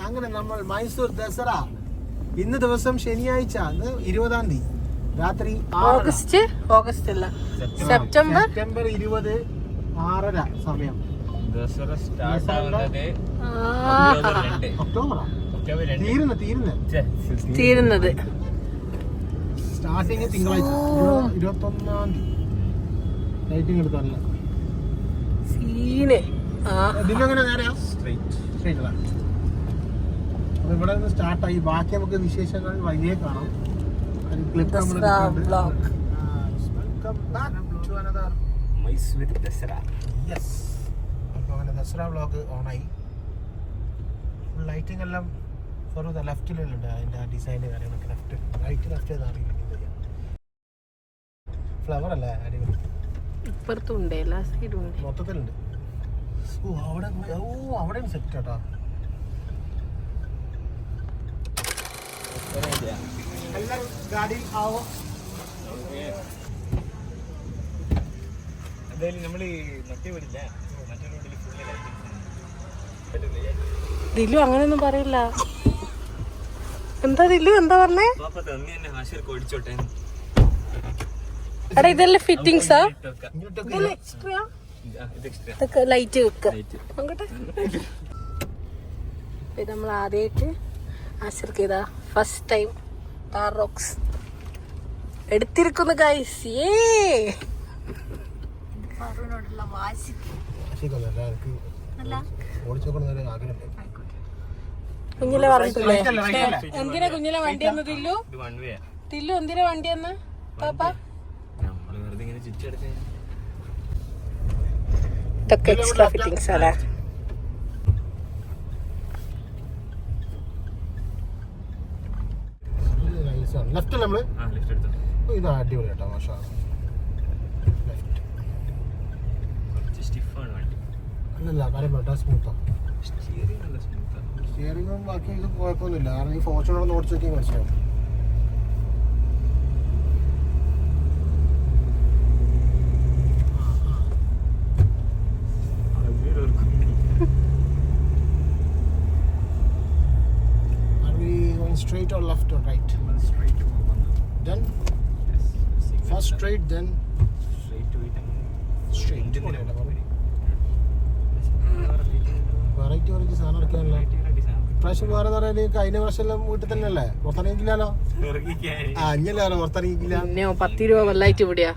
അങ്ങനെ നമ്മൾ മൈസൂർ ദസറ ഇന്ന് ദിവസം ശനിയാഴ്ച 20-ാം തീയതി രാത്രി ഓഗസ്റ്റ് അല്ല സെപ്റ്റംബർ 20 6:30 സമയം. ദസറ സ്റ്റാർട്ട് ആവുന്നത് ഒക്ടോബറാ തീരുന്നത് സ്റ്റാർട്ടിങ് തിങ്കളാഴ്ച 21-ാം തീയതി. ലൈറ്റിംഗ് എടുത്തല്ല സീന്. ഇതിലെങ്ങനെ നേരെയാ സ്ട്രൈറ്റ്. അപ്പൊ ഇവിടെ നിന്ന് സ്റ്റാർട്ടായി. ബാക്കി നമുക്ക് വിശേഷങ്ങൾ വഴിയേ കാണാം. ദസറ വ്ലോഗ് ഓണായി. ലൈറ്റിംഗ് എല്ലാം ലെഫ്റ്റിലുണ്ട്. അതിന്റെ ഡിസൈൻ കാര്യങ്ങളൊക്കെ ലെഫ്റ്റ് അറിയില്ല. ഫ്ലവർ അല്ലേ അടിപൊളി. ഇപ്പുറത്തുണ്ട് എല്ലാ സൈഡും മൊത്തത്തിലുണ്ട്. അവിടെ സെറ്റ് കേട്ടോ. എല്ലാവരും ഗാഡി ആവോ. ദിലു അങ്ങനെയൊന്നും പറയില്ല. എന്താ ദിലു എന്താ പറഞ്ഞേ? എടാ ഇതെല്ലാം ഫിറ്റിങ്സാ, ലൈറ്റ് വെക്ക അങ്ങോട്ടെ. ഇത് നമ്മൾ ആദ്യമായിട്ട് ആശിർക്ക് ഇതാ ഫസ്റ്റ് ടൈം താർ റോക്സ് എടുത്തിരിക്കുന്നു ഗൈസ്. കുഞ്ഞിലെ പറഞ്ഞിട്ടില്ലേ എന്തിനാ കുഞ്ഞിലെ വണ്ടി എന്ന് തില്ലു എന്തിനാ വണ്ടി എന്ന് പാപ്പ? ഇതൊക്കെ എക്സ്ട്രാ ഫിറ്റിംഗ്സ് അല്ലേ? ലെഫ്റ്റ് നമ്മള് ഇത് അടിപൊളി കേട്ടോ. മാഷാ അല്ലല്ല കാര്യം കേട്ടോ. സ്മൂത്താ സ്റ്റിയറിംഗും ബാക്കി ഇത് കുഴപ്പമൊന്നുമില്ല. കാരണം ഈ ഫോർച്യൂണർ ഓടിച്ച് നോക്കി മനസ്സിലാവും. Straight or left or right? Straight. Then first straight, then straight. Variety സാധനം എടുക്കാനല്ലേ ഇപ്രാവശ്യം. വേറെ പറയാ കഴിഞ്ഞ വർഷം എല്ലാം വീട്ടിൽ തന്നെയല്ലേ, പുറത്തിറങ്ങിക്കില്ലല്ലോ. അഞ്ഞല്ലോ പുറത്തിറങ്ങിക്കില്ല. 10 രൂപ വല്ലായിട്ട് ഇവിടെയാ.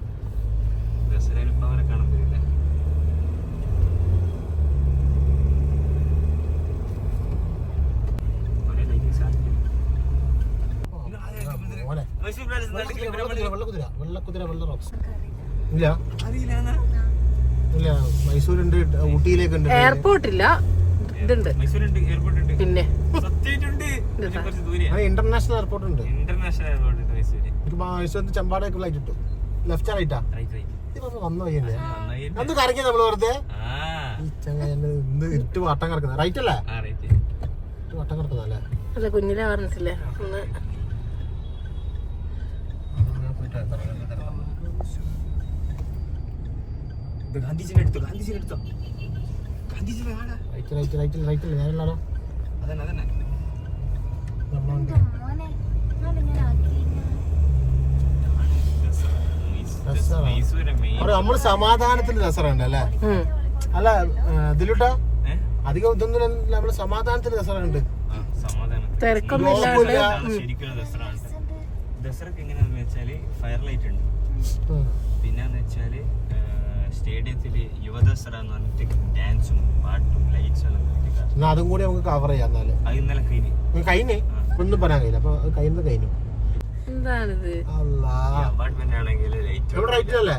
ഇല്ല മൈസൂരുണ്ട്, ഊട്ടിയിലേക്കുണ്ട്. എയർപോർട്ടില്ല, ഇതുണ്ട് പിന്നെ ഇന്റർനാഷണൽ എയർപോർട്ട് ഉണ്ട്. മൈസൂരിൽ ചെമ്പാടേക്ക് ഫ്ലൈറ്റ് കിട്ടും. ലെഫ്റ്റ് റൈറ്റാ വന്നു പോയല്ലേ. എന്ത് കറങ്ങിയ നമ്മള് വെറുതെ ഇരുട്ട് വട്ടം കിടക്കുന്നത്. റൈറ്റ് അല്ലേ? വട്ടം കിടക്കുന്നല്ലേ? അല്ല കുഞ്ഞിലെ പറഞ്ഞിട്ടില്ലേ ഒന്ന് ഗാന്ധിജിനെടുത്തോ ഞാനല്ലോ. നമ്മള് സമാധാനത്തിന്റെ ദസറ ഉണ്ട് അല്ലേ? അല്ല ഇതിലൂട്ടാ അധികം ഇതൊന്നും നമ്മള് സമാധാനത്തിന്റെ ദസറ ഉണ്ട്. ദസറക്ക് എങ്ങനെയാന്ന് വെച്ചാല് ഫയർ ലൈറ്റ് ഉണ്ട്. പിന്നെന്ന് വെച്ചാല് സ്റ്റേഡിയത്തില് യുവദസറ എന്ന് പറഞ്ഞിട്ട് ഡാൻസും പാട്ടും ലൈറ്റ്സും എല്ലാം അതും കൂടി നമുക്ക് കവർ ചെയ്യാം. അത് ഇന്നലെ കഴിഞ്ഞ് ഒന്നും പറയാൻ കഴിയില്ല. അപ്പൊ കഴിഞ്ഞു. എന്താണിത്? അപ്പാർട്ട്മെന്റ് ആണെങ്കിൽ ലൈറ്റ് റൈറ്റിലല്ലേ?